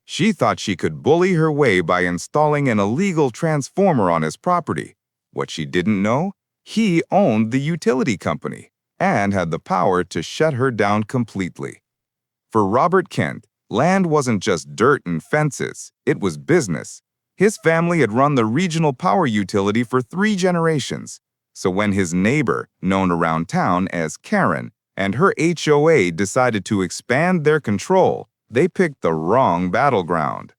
She thought she could bully her way by installing an illegal transformer on his property. What she didn't know? He owned the utility company and had the power to shut her down completely. For Robert Kent, land wasn't just dirt and fences, it was business. His family had run the regional power utility for 3 generations. So when his neighbor, known around town as Karen, and her HOA decided to expand their control, they picked the wrong battleground.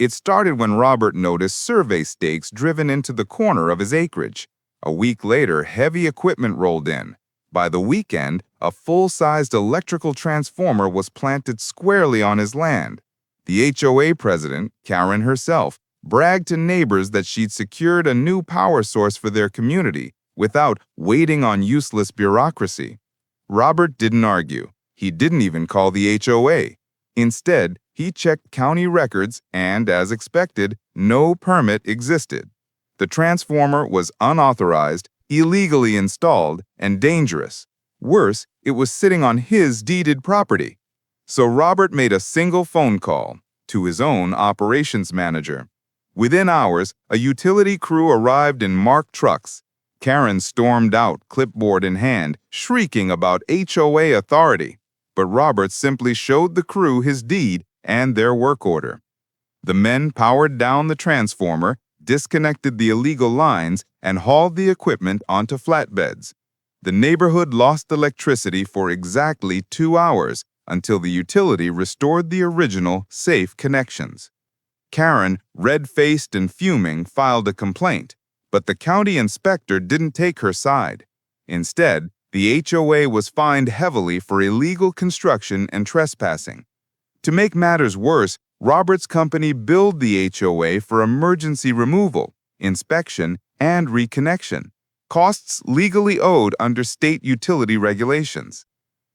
It started when Robert noticed survey stakes driven into the corner of his acreage. A week later, heavy equipment rolled in. By the weekend, a full-sized electrical transformer was planted squarely on his land. The HOA president, Karen herself, bragged to neighbors that she'd secured a new power source for their community without waiting on useless bureaucracy. Robert didn't argue. He didn't even call the HOA. Instead, he checked county records and, as expected, no permit existed. The transformer was unauthorized, illegally installed, and dangerous. Worse, it was sitting on his deeded property. So Robert made a single phone call to his own operations manager. Within hours, a utility crew arrived in marked trucks. Karen stormed out, clipboard in hand, shrieking about HOA authority. But Robert simply showed the crew his deed and their work order. The men powered down the transformer, disconnected the illegal lines, and hauled the equipment onto flatbeds. The neighborhood lost electricity for exactly 2 hours until the utility restored the original safe connections. Karen, red-faced and fuming, filed a complaint, but the county inspector didn't take her side. Instead, the HOA was fined heavily for illegal construction and trespassing. To make matters worse, Robert's company billed the HOA for emergency removal, inspection, and reconnection, costs legally owed under state utility regulations.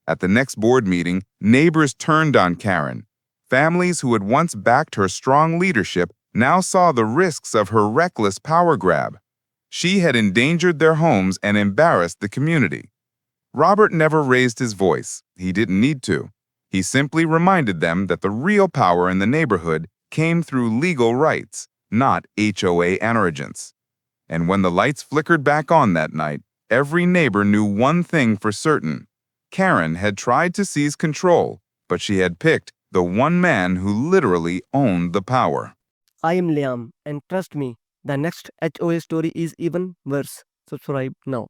At the next board meeting, neighbors turned on Karen. Families who had once backed her strong leadership now saw the risks of her reckless power grab. She had endangered their homes and embarrassed the community. Robert never raised his voice. He didn't need to. He simply reminded them that the real power in the neighborhood came through legal rights, not HOA arrogance. And when the lights flickered back on that night, every neighbor knew one thing for certain. Karen had tried to seize control, but she had picked the one man who literally owned the power. I am Liam, and trust me, the next HOA story is even worse. Subscribe now.